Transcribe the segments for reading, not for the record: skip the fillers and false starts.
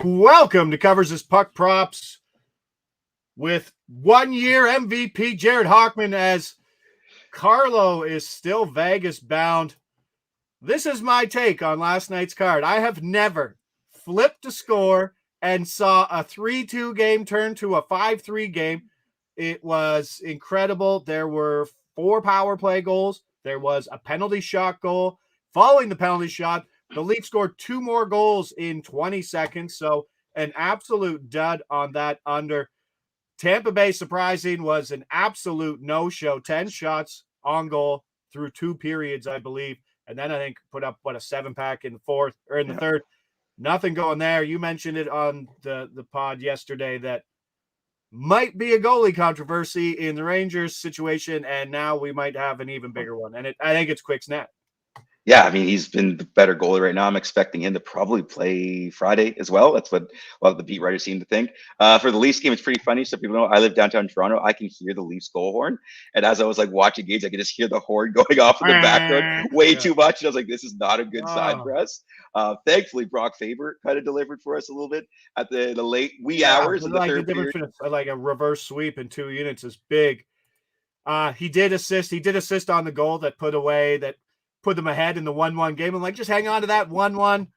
Welcome to Covers This Puck Props with one-year MVP Jared Hockman as Carlo is still Vegas bound. This is my take on last night's card. I have never flipped a score and saw a 3-2 game turn to a 5-3 game. It was incredible. There were 4 power play goals. There was a penalty shot goal. Following the penalty shot, the Leafs scored 2 more goals in 20 seconds. So an absolute dud on that under. Tampa Bay, surprising, was an absolute no-show. 10 shots on goal through 2 periods, I believe. And then I think put up, a 7-pack in the fourth or in the third. Nothing going there. You mentioned it on the pod yesterday that might be a goalie controversy in the Rangers situation, and now we might have an even bigger one. And I think it's Quick's net. Yeah, I mean, he's been the better goalie right now. I'm expecting him to probably play Friday as well. That's what a lot of the beat writers seem to think. For the Leafs game, it's pretty funny. So people know I live downtown Toronto. I can hear the Leafs goal horn. And as I was watching games, I could just hear the horn going off in the background way too much. And I was like, this is not a good sign for us. Thankfully, Brock Faber kind of delivered for us a little bit at the late wee hours of the third period. Like a reverse sweep in 2 units is big. He did assist. He did assist on the goal that put them ahead in the 1-1 game. I'm like, just hang on to that 1-1.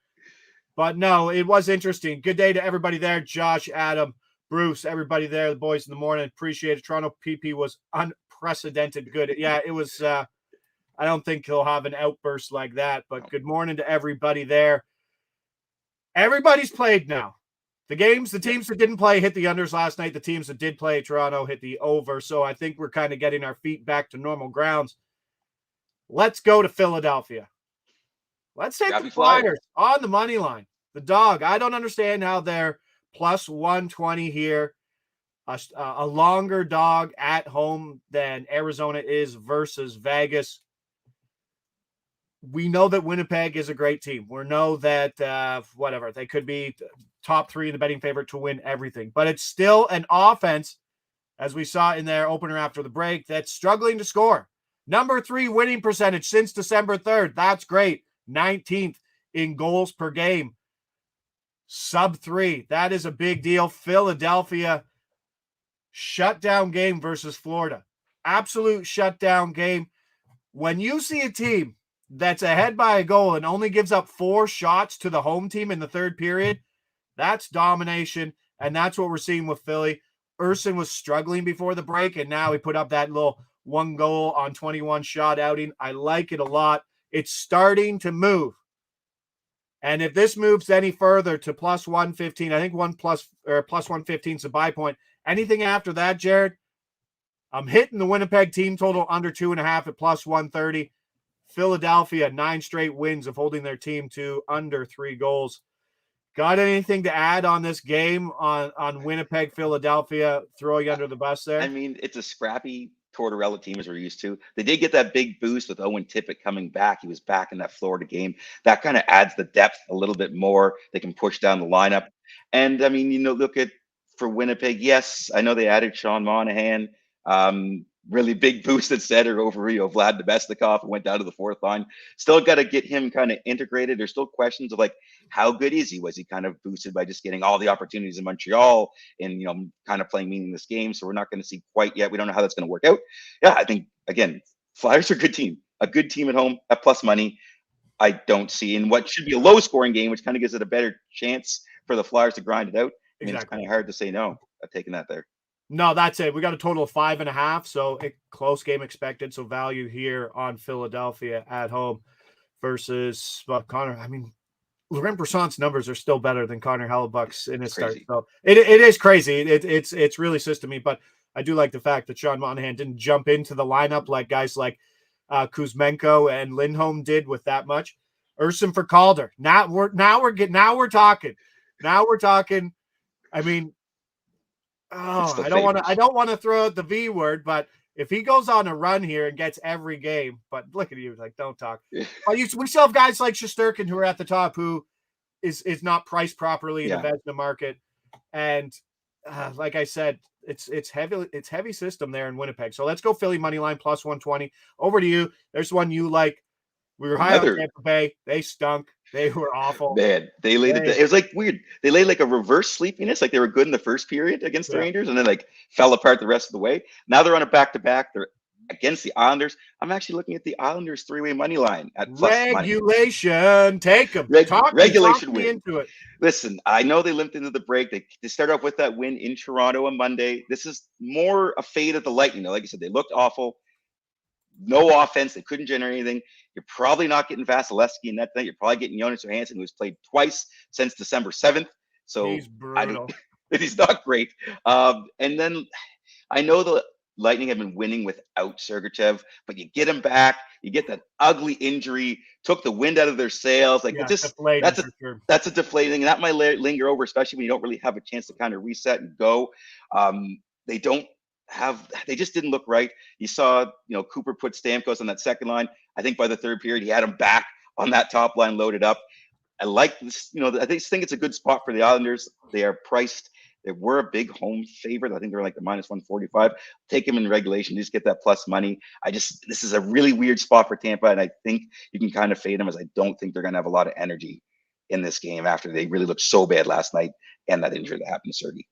But no, it was interesting. Good day to everybody there. Josh, Adam, Bruce, everybody there, the boys in the morning. Appreciate it. Toronto PP was unprecedented good. Yeah, it was. I don't think he'll have an outburst like that, but good morning to everybody there. Everybody's played now. The teams that didn't play hit the unders last night. The teams that did play, Toronto, hit the over. So I think we're kind of getting our feet back to normal grounds. Let's go to Philadelphia. Let's take the Flyers on the money line. The dog. I don't understand how they're plus 120 here. A longer dog at home than Arizona is versus Vegas. We know that Winnipeg is a great team. We know that they could be top 3 in the betting favorite to win everything. But it's still an offense, as we saw in their opener after the break, that's struggling to score. Number 3 winning percentage since December 3rd. That's great. 19th in goals per game. Sub 3. That is a big deal. Philadelphia shutdown game versus Florida. Absolute shutdown game. When you see a team that's ahead by a goal and only gives up 4 shots to the home team in the third period, that's domination, and that's what we're seeing with Philly. Urson was struggling before the break, and now he put up that little 1 goal on 21 shot outing. I like it a lot. It's starting to move. And if this moves any further to plus 115, I think plus 115 is a buy point. Anything after that, Jared, I'm hitting the Winnipeg team total under 2.5 at plus 130. Philadelphia, 9 straight wins of holding their team to under 3 goals. Got anything to add on this game on Winnipeg, Philadelphia, throwing under the bus there? I mean, it's a scrappy Tortorella team as we're used to. They did get that big boost with Owen Tippett coming back. He was back in that Florida game. That kind of adds the depth a little bit more. They can push down the lineup. And I mean, look at for Winnipeg. Yes, I know they added Sean Monahan. Really big boost at center over Vlad Nebesnikov, went down to the 4th line. Still got to get him kind of integrated. There's still questions of how good is he? Was he kind of boosted by just getting all the opportunities in Montreal and kind of playing meaningless games? So we're not going to see quite yet. We don't know how that's going to work out. Yeah, I think again, Flyers are a good team at home at plus money. I don't see in what should be a low scoring game, which kind of gives it a better chance for the Flyers to grind it out. I mean, It's kind of hard to say no. I've taken that there. No, that's it. We got a total of 5.5, so a close game expected. So value here on Philadelphia at home versus Connor. I mean, Laurent Bressant's numbers are still better than Connor Hellebuck's in his start. So it is crazy. It's really systemy, but I do like the fact that Sean Monahan didn't jump into the lineup like guys like Kuzmenko and Lindholm did with that much. Urson for Calder. Now we're talking. Now we're talking. I mean, I don't want to throw out the V word, but if he goes on a run here and gets every game, but look at you, don't talk. We still have guys like Shesterkin who are at the top who is not priced properly in the Vezina market, and like I said, it's heavy system there in Winnipeg. So let's go Philly money line plus 120. Over to you. There's one you like. We were high on Tampa Bay. They stunk. They were awful. Man, they laid it. It was like weird. They laid like a reverse sleepiness. Like they were good in the first period against the Yeah. Rangers, and then like fell apart the rest of the way. Now they're on a back-to-back. They're against the Islanders. I'm actually looking at the Islanders three-way money line at plus money. Regulation. Take them. Talk Regulation me win. into it. Listen, I know they limped into the break. They start off with that win in Toronto on Monday. This is more a fade of the Lightning. Like I said, they looked awful. No offense. They couldn't generate anything. You're probably not getting Vasilevsky in that night. You're probably getting Jonas Johansson, who's played twice since December 7th. So He's brutal. He's not great. And then I know the Lightning have been winning without Sergachev, but you get him back. You get that ugly injury, took the wind out of their sails. Like Yeah, it just deflating for sure. that's a deflating, and that might linger over, especially when you don't really have a chance to kind of reset and go. They just didn't look right. You saw, Cooper put Stamkos on that second line. I think by the third period, he had him back on that top line loaded up. I like this, I think it's a good spot for the Islanders. They are priced. They were a big home favorite. I think they're like the minus 145. Take them in regulation. Just get that plus money. This is a really weird spot for Tampa, and I think you can kind of fade them, as I don't think they're going to have a lot of energy in this game after they really looked so bad last night and that injury that happened to Sergey.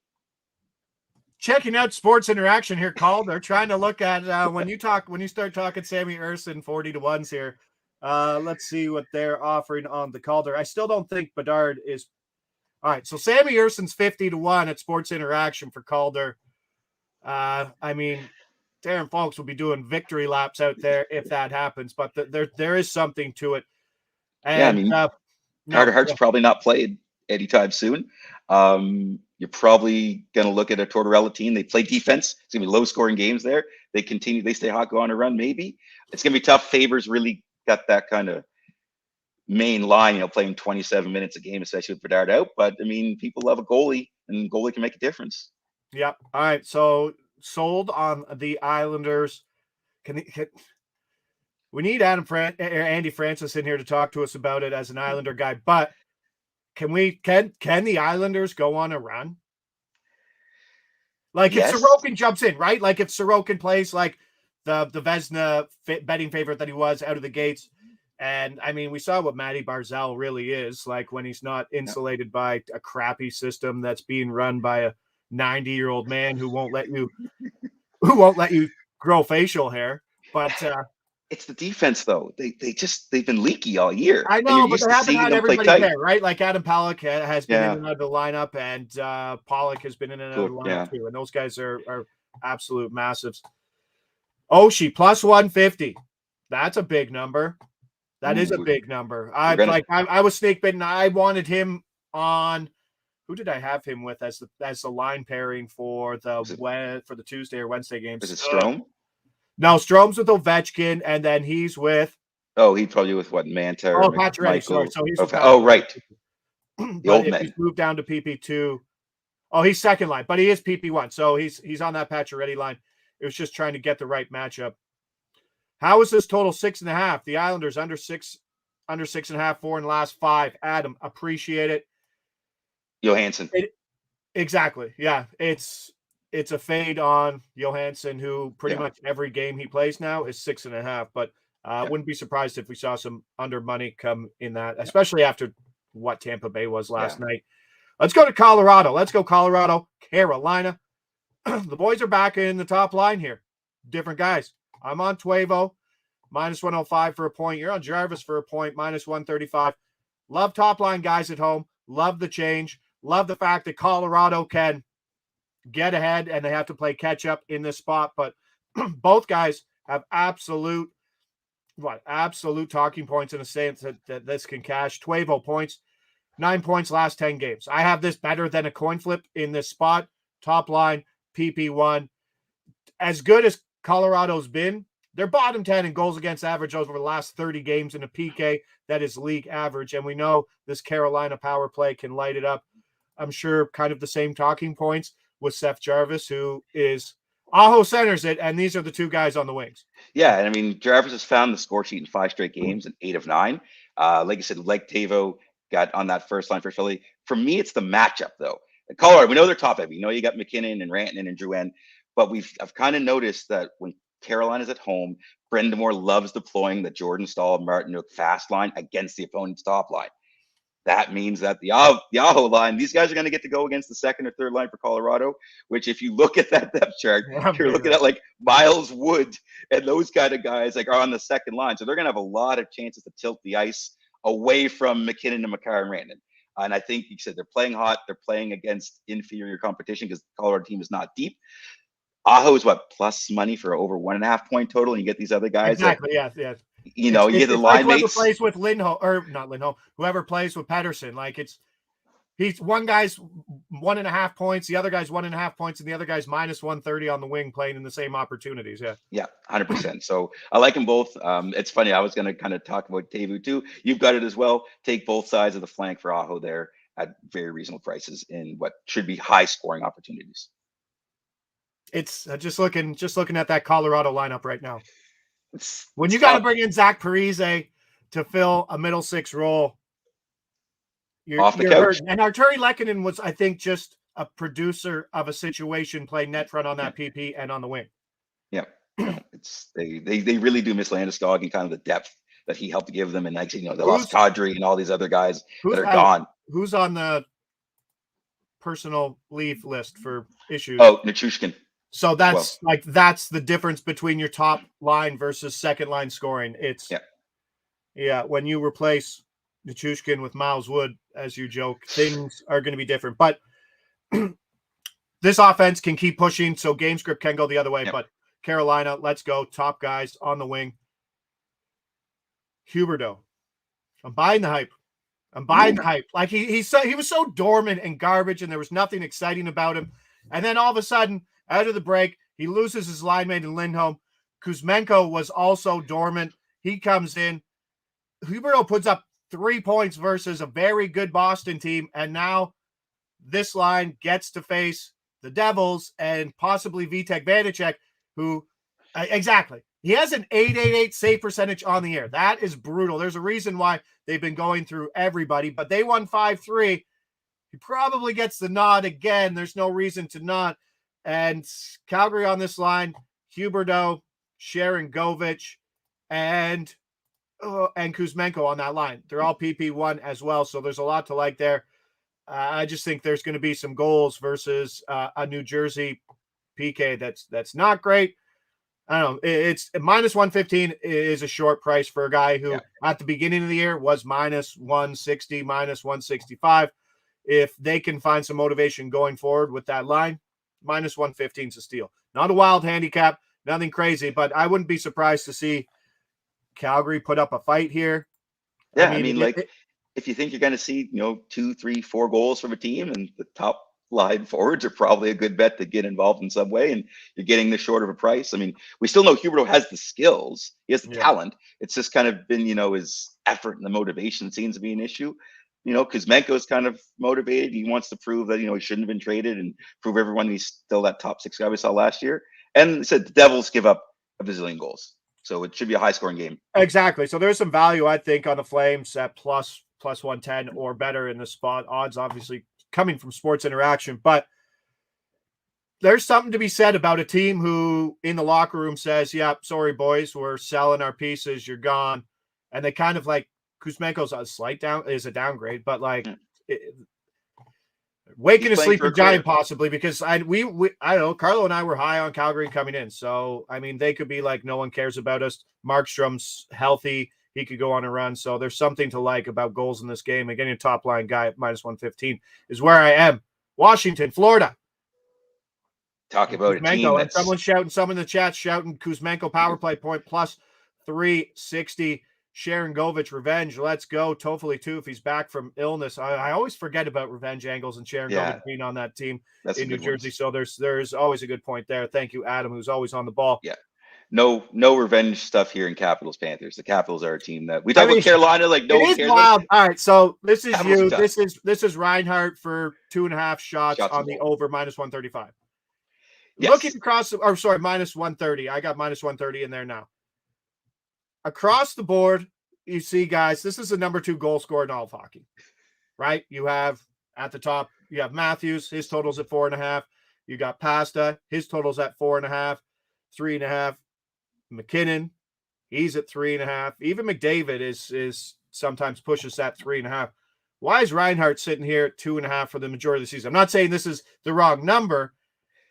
Checking out Sports Interaction here, Call. They're trying to look at when you start talking Sammy Urson 40-1s here. Let's see what they're offering on the Calder. I still don't think Bedard is. All right, so Sammy Urson's 50-1 at Sports Interaction for Calder. I mean, Darren Folks will be doing victory laps out there if that happens, but there is something to it. And Carter Hart's probably not played anytime soon. You're probably going to look at a Tortorella team. They play defense. It's going to be low-scoring games there. They stay hot, go on a run, maybe. It's going to be tough. Favors really got that kind of main line, playing 27 minutes a game, especially with Bedard out. But, people love a goalie, and goalie can make a difference. Yep. All right, so sold on the Islanders. We need Andy Francis in here to talk to us about it as an Islander guy, but can the Islanders go on a run? Like yes. If Sorokin jumps in, right? Like if Sorokin plays like the Vezina betting favorite that he was out of the gates. And we saw what Matty Barzal really is like when he's not insulated by a crappy system that's being run by a 90-year-old man who won't let you grow facial hair. But it's the defense, though. They've been leaky all year. I know, but they haven't had everybody there, right? Like Adam Pollock has been in and out of the lineup, and Pollock has been in and out of the lineup too. And those guys are absolute massives. Oshie plus 150. That's a big number. That is a big number. I was snake bitten. I wanted him on. Who did I have him with as the line pairing for the Tuesday or Wednesday games? Is it Strome? No, Strome's with Ovechkin, and then he's with. Oh, he's probably with what, Manta? Oh, Pacioretty. Sorry, so he's. Right. The old man. He's moved down to PP2. Oh, he's second line, but he is PP1, so he's on that Pacioretty line. It was just trying to get the right matchup. How is this total 6.5? The Islanders under 6.5, 4 in the last 5. Adam, appreciate it. Johansson. Exactly. Yeah, it's a fade on Johansson, who pretty much every game he plays now is 6.5. But wouldn't be surprised if we saw some under money come in that, especially after what Tampa Bay was last night. Let's go to Colorado. Let's go Colorado, Carolina. The boys are back in the top line here. Different guys. I'm on Tuevo, minus 105 for a point. You're on Jarvis for a point, minus 135. Love top line guys at home. Love the change. Love the fact that Colorado can get ahead and they have to play catch up in this spot. But both guys have absolute talking points in a sense that this can cash. Tuevo points, 9 points last 10 games. I have this better than a coin flip in this spot. Top line, PP1. As good as Colorado's been, they're bottom 10 in goals against average over the last 30 games in a PK that is league average. And we know this Carolina power play can light it up. I'm sure kind of the same talking points with Seth Jarvis, who is Aho centers it, and these are the two guys on the wings. Yeah, and Jarvis has found the score sheet in 5 straight games and 8 of 9. Like I said, like Tavo got on that first line for Philly. For me, it's the matchup, though. Colorado, we know they're top heavy. You got McKinnon and Rantanen and Drouin, but I've kind of noticed that when Carolina's at home, Brendamore loves deploying the Jordan Stahl, Martinook fast line against the opponent's top line. that means that the Aho line, these guys are going to get to go against the second or third line for Colorado, which if you look at that depth chart, you're looking at like Miles Wood and those kind of guys like are on the second line. So they're going to have a lot of chances to tilt the ice away from McKinnon and Makar and Rantanen. And I think you said they're playing hot. They're playing against inferior competition because the Colorado team is not deep. Aho is what, plus money for over 1.5 point total, and you get these other guys. Exactly. Yeah. You know, you get the line whoever mates. plays with Lindholm, or not Lindholm, whoever plays with Pettersson, like he's one guy's 1.5 points, the other guy's 1.5 points, and the other guy's minus 130 on the wing playing in the same opportunities. Yeah, 100%. So I like them both. It's funny. I was going to kind of talk about Teuvo too. You've got it as well. Take both sides of the flank for Aho there at very reasonable prices in what should be high scoring opportunities. It's just looking at that Colorado lineup right now. When you It's got to tough. bring in Zach Parise to fill a middle six role, you're Off the couch. hurting. And Arturi Lehkonen was, I think, just a producer of a situation playing net front on that PP and on the wing. Yeah, it's they really do miss Landeskog and kind of the depth that he helped give them, and like they lost Kadri and all these other guys that are gone. Who's on the personal leave list for issues? Oh, Nichushkin. So that's the difference between your top line versus second line scoring. It's when you replace Nichushkin with Miles Wood, as you joke, things are going to be different. But this offense can keep pushing, so game script can go the other way. But Carolina, let's go. Top guys on the wing. Huberdeau. I'm buying the hype. Like he was so dormant and garbage, and there was nothing exciting about him. And then all of a sudden, out of the break, he loses his line mate in Lindholm. Kuzmenko was also dormant. He comes in. Huberdeau puts up 3 points versus a very good Boston team, and now this line gets to face the Devils and possibly Vitek Vanacek, who exactly. He has an .888 save percentage on the air. That is brutal. There's a reason why they've been going through everybody, but they won 5-3. He probably gets the nod again. There's no reason to not. And Calgary on this line, Huberdeau, Sharon Govich, and Kuzmenko on that line. They're all PP1 as well, so there's a lot to like there. I just think there's going to be some goals versus a New Jersey PK that's not great. I don't know. It's minus 115 is a short price for a guy who at the beginning of the year was minus 160, minus 165. If they can find some motivation going forward with that line, minus 115 is a steal. Not a wild handicap, nothing crazy, but I wouldn't be surprised to see Calgary put up a fight here. Yeah, I mean, if you think you're going to see, 2, 3, 4 goals from a team, and the top line forwards are probably a good bet to get involved in some way, and you're getting this short of a price. I mean, we still know Huberdeau has the skills. He has the talent. It's just kind of been, his effort and the motivation seems to be an issue. Kuzmenko's kind of motivated. He wants to prove that, he shouldn't have been traded and prove everyone he's still that top 6 guy we saw last year. And he said the Devils give up a bazillion goals. So it should be a high-scoring game. Exactly. So there's some value, I think, on the Flames at plus 110 or better in the spot. Odds, obviously, coming from Sports Interaction. But there's something to be said about a team who, in the locker room, says, sorry, boys, we're selling our pieces. You're gone. And they kind of like, Kuzmenko's a downgrade, but like waking a sleeping giant possibly, because I don't know, Carlo and I were high on Calgary coming in. So, I mean, they could be like, no one cares about us. Markstrom's healthy. He could go on a run. So there's something to like about goals in this game. And getting a top line guy at minus 115 is where I am. Washington, Florida. Talk about Kuzmenko, a team that's... And some in the chat shouting Kuzmenko power play point plus 360. Sharon Govich, revenge. Let's go. Toffoli, too, if he's back from illness. I always forget about revenge angles and Sharon Govich being on that team in New Jersey. So there's always a good point there. Thank you, Adam, who's always on the ball. Yeah. No revenge stuff here in Capitals Panthers. The Capitals are a team that we talk about Carolina like no one cares about. All right, so this is Capitals you. This is Reinhardt for 2.5 shots on the over minus 135. Yes. Looking across, minus 130. I got minus 130 in there now. Across the board, you see, guys, this is the number 2 goal scorer in all of hockey, right? You have at the top, you have Matthews, his total's at 4.5. You got Pasta, his total's at 4.5, 3.5. McKinnon, he's at 3.5. Even McDavid is sometimes pushes that 3.5. Why is Reinhart sitting here at 2.5 for the majority of the season? I'm not saying this is the wrong number,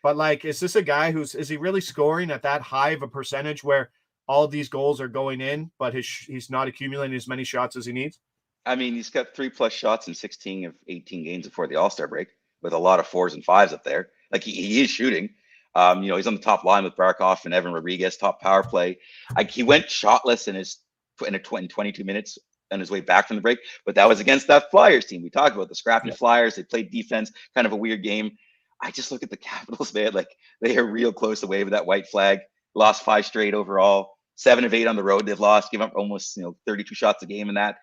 but like, is this a guy is he really scoring at that high of a percentage where all of these goals are going in, but he's not accumulating as many shots as he needs? I mean, he's got 3+ shots in 16 of 18 games before the All-Star break, with a lot of 4s and 5s up there. Like he is shooting. He's on the top line with Barkov and Evan Rodriguez, top power play. He went shotless in 22 minutes on his way back from the break, but that was against that Flyers team. We talked about the scrappy Flyers. They played defense, kind of a weird game. I just look at the Capitals, man. Like, they are real close to waving that white flag. Lost 5 straight overall. 7 of 8 on the road they've lost. Give up almost 32 shots a game in that.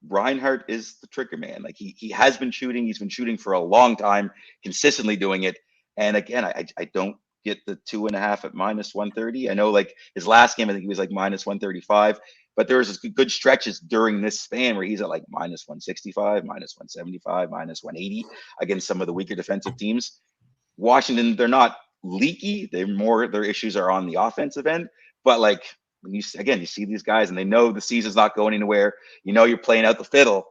Reinhart is the trigger man. Like, he has been shooting. He's been shooting for a long time, consistently doing it. And again, I don't get the 2.5 at -130. I know, like, his last game, I think he was like -135. But there was good stretches during this span where he's at like -165, -175, -180 against some of the weaker defensive teams. Washington, they're not leaky. Their issues are on the offensive end. But like, when you see these guys and they know the season's not going anywhere. You're playing out the fiddle.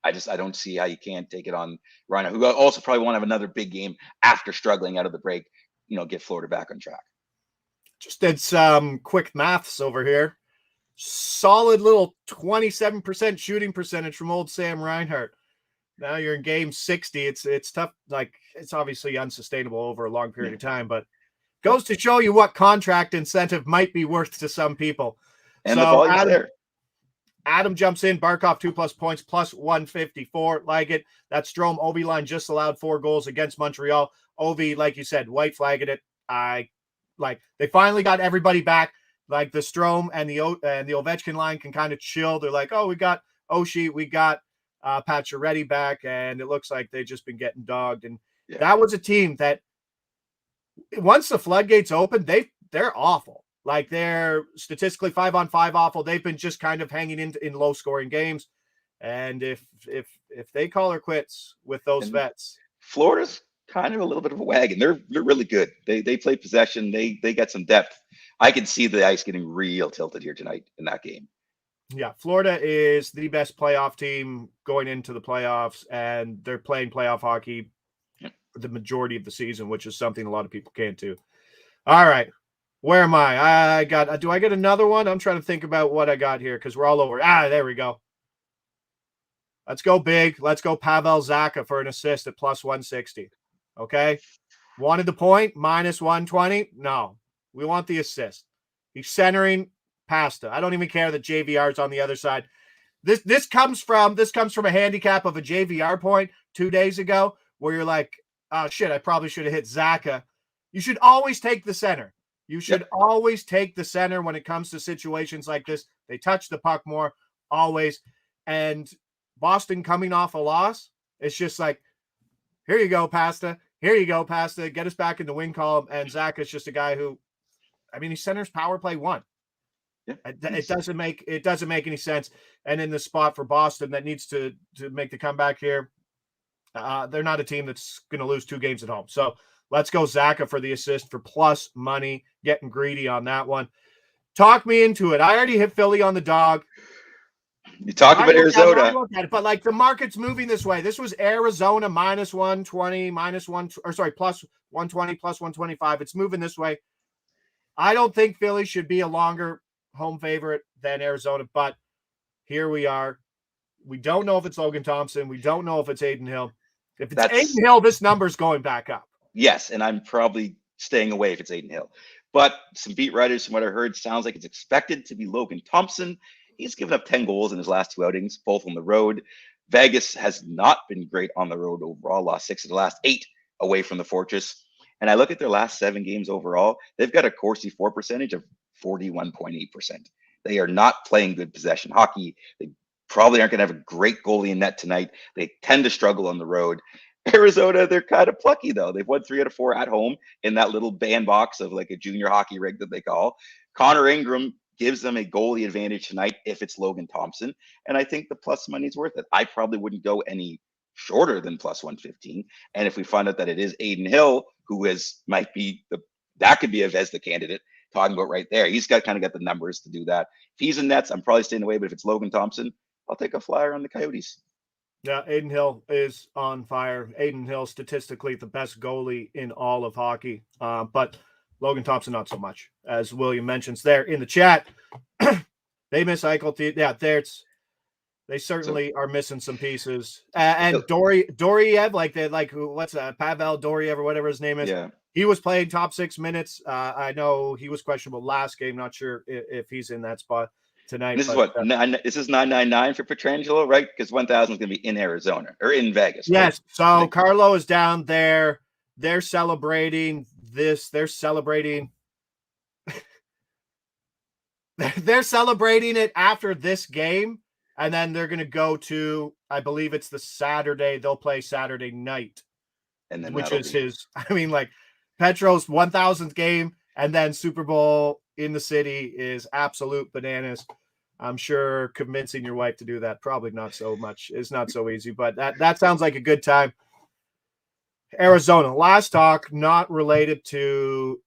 I don't see how you can't take it on Reinhart, who also probably won't have another big game after struggling out of the break. Get Florida back on track. Just did some quick maths over here. Solid little 27% shooting percentage from old Sam Reinhart. Now you're in game 60. It's tough. Like, it's obviously unsustainable over a long period of time, but goes to show you what contract incentive might be worth to some people. And so the volume's there. Adam jumps in. Barkov 2+ points, +154. Like it. That Strome Ovi line just allowed 4 goals against Montreal. Ovi, like you said, white flagged it. They finally got everybody back. Like, the Strome and the Ovechkin line can kind of chill. They're like, oh, we got Oshie, we got Pacioretty back, and it looks like they've just been getting dogged. And that was a team that, once the floodgates open, they're awful. Like, they're statistically 5-on-5 awful. They've been just kind of hanging in low scoring games. And if they call her quits with those vets, Florida's kind of a little bit of a wagon. They're really good. They play possession. They get some depth. I can see the ice getting real tilted here tonight in that game. Yeah, Florida is the best playoff team going into the playoffs, and they're playing playoff hockey the majority of the season, which is something a lot of people can't do. All right, where am I? Do I get another one? I'm trying to think about what I got here because we're all over. There we go. Let's go big. Let's go Pavel Zacha for an assist at +160. Okay, wanted the point, -120. No. We want the assist. He's centering Pasta. I don't even care that JVR's on the other side. This comes from a handicap of a JVR point 2 days ago where you're like, oh shit, I probably should have hit Zacha. You should always take the center. You should always take the center when it comes to situations like this. They touch the puck more, always. And Boston coming off a loss, it's just like, here you go, Pasta. Here you go, Pasta. Get us back in the win column. And Zacha's just a guy who, he centers power play 1. Yeah. It doesn't make any sense. And in the spot for Boston that needs to make the comeback here, they're not a team that's going to lose 2 games at home. So let's go Zacha for the assist for plus money. Getting greedy on that one. Talk me into it. I already hit Philly on the dog. You talk about Arizona. But like, the market's moving this way. This was Arizona -120, +120, +125. It's moving this way. I don't think Philly should be a longer home favorite than Arizona, but here we are. We don't know if it's Logan Thompson. We don't know if it's Adin Hill. If it's Adin Hill, this number's going back up. Yes, and I'm probably staying away if it's Adin Hill. But some beat writers, from what I heard, sounds like it's expected to be Logan Thompson. He's given up 10 goals in his last 2 outings, both on the road. Vegas has not been great on the road overall, lost 6 of the last 8 away from the Fortress. And I look at their last 7 games overall, they've got a Corsi for percentage of 41.8%. They are not playing good possession hockey. They probably aren't going to have a great goalie in net tonight. They tend to struggle on the road. Arizona, they're kind of plucky, though. They've won 3 out of 4 at home in that little bandbox of like a junior hockey rig that they call. Connor Ingram gives them a goalie advantage tonight if it's Logan Thompson. And I think the plus money's worth it. I probably wouldn't go any shorter than +115. And if we find out that it is Adin Hill, who might be that could be a Vezina candidate, talking about right there. He's got the numbers to do that. If he's in nets, I'm probably staying away. But if it's Logan Thompson, I'll take a flyer on the Coyotes. Yeah, Aiden Hill is on fire. Aiden Hill, statistically the best goalie in all of hockey. But Logan Thompson, not so much, as William mentions there in the chat. They miss Eichel. Yeah, they certainly are missing some pieces. And Doriev, what's Pavel Doriev or whatever his name is. Yeah. He was playing top 6 minutes. I know he was questionable last game. Not sure if he's in that spot tonight. This is this is 999 for Pietrangelo, right? Because 1,000 is going to be in Arizona or in Vegas. Yes. Right? So Carlo is down there. They're celebrating this. They're celebrating. They're celebrating it after this game. And then they're going to go to, I believe it's the Saturday. They'll play Saturday night, and then which is his, Petro's 1,000th game, and then Super Bowl in the city is absolute bananas. I'm sure convincing your wife to do that, probably not so much. It's not so easy, but that sounds like a good time. Arizona, last talk, not related to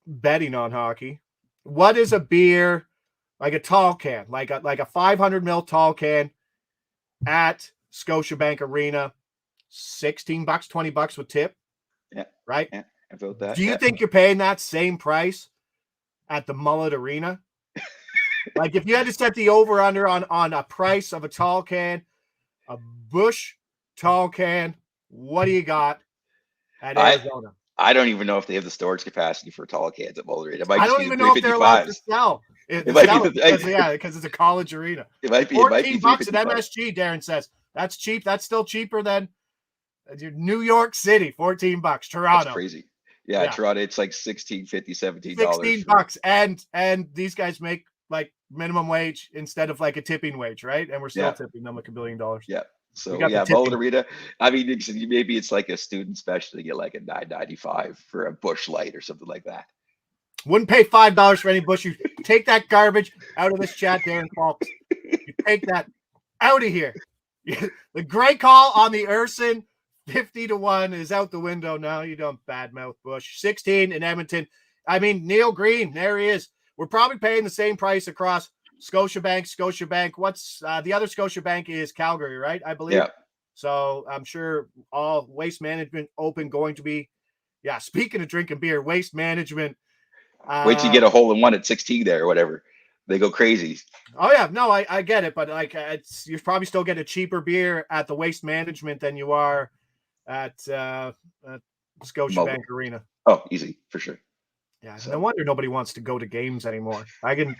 betting on hockey. What is a beer? Like a tall can, like a 500 ml tall can at Scotiabank Arena, $16, $20 with tip. Yeah. Right. Yeah, I vote that. Do you think you're paying that same price at the Mullet Arena? Like if you had to set the over under on a price of a tall can, a Busch tall can, what do you got at Arizona? I don't even know if they have the storage capacity for tall cans at Mullet Arena. I don't even know if they're allowed to sell. Because it's a college arena. It might be $14 at MSG. Darren says that's cheap. That's still cheaper than New York City. $14. Toronto. That's crazy. Yeah, Toronto. It's like $16.50, $17. $16, and these guys make like minimum wage instead of like a tipping wage, right? And we're still tipping them like $1 billion. Yeah. So Mullet Arena. I mean, maybe it's like a student special to get like a $9.95 for a Busch Light or something like that. Wouldn't pay $5 for any Busch. You take that garbage out of this chat, Darren Falks. You take that out of here. The great call on the Urson, 50-1 is out the window now. You don't badmouth Busch. 16 in Edmonton. I mean, Neil Green, there he is. We're probably paying the same price across Scotiabank. What's the other Scotiabank is Calgary, right? I believe. Yeah. So I'm sure all Waste Management Open going to be. Yeah. Speaking of drinking beer, Waste Management. Wait till you get a hole in one at 16 there or whatever. They go crazy. Oh yeah, no, I get it, but like you probably still get a cheaper beer at the Waste Management than you are at Scotiabank Arena. Oh, easy for sure. Yeah, so. No wonder nobody wants to go to games anymore. I can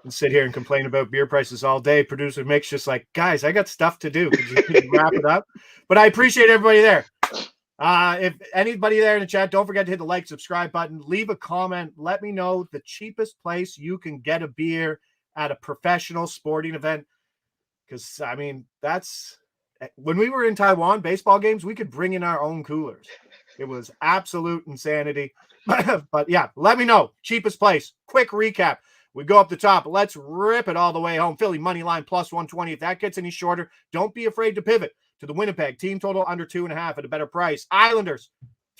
sit here and complain about beer prices all day. Producer Mick's just like, guys, I got stuff to do. Could you wrap it up? But I appreciate everybody there. If anybody there in the chat, don't forget to hit the like, subscribe button, leave a comment. Let me know the cheapest place you can get a beer at a professional sporting event. Because, I mean, that's when we were in Taiwan, baseball games, we could bring in our own coolers. It was absolute insanity. But yeah, let me know. Cheapest place. Quick recap. We go up the top. Let's rip it all the way home. Philly money line plus 120. If that gets any shorter, don't be afraid to pivot to the Winnipeg team total under 2.5 at a better price. Islanders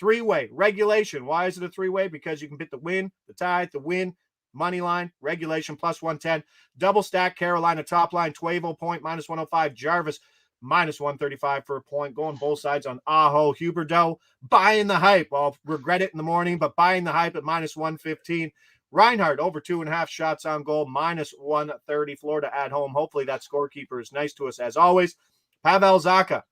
3-way regulation. Why is it a 3-way? Because you can bet the win, the tie, the win, money line, regulation plus 110. Double stack Carolina top line, Tuevo point minus 105. Jarvis minus 135 for a point. Going both sides on Aho. Huberdeau buying the hype. I'll regret it in the morning, but buying the hype at minus 115. Reinhardt over 2.5 shots on goal, minus 130. Florida at home. Hopefully that scorekeeper is nice to us as always. Pavel Zacha,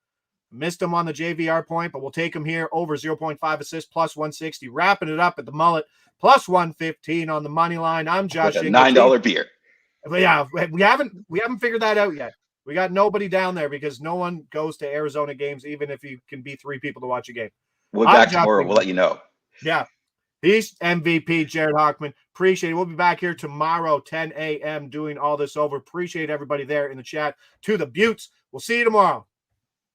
missed him on the JVR point, but we'll take him here over 0.5 assists plus 160. Wrapping it up at the Mullet plus 115 on the money line. I'm Josh. With a $9 beer. But yeah, we haven't figured that out yet. We got nobody down there because no one goes to Arizona games, even if you can be 3 people to watch a game. We'll be back tomorrow. We'll let you know. Yeah. East MVP, Jared Hockman. Appreciate it. We'll be back here tomorrow, 10 a.m., doing all this over. Appreciate everybody there in the chat. To the Buttes. We'll see you tomorrow.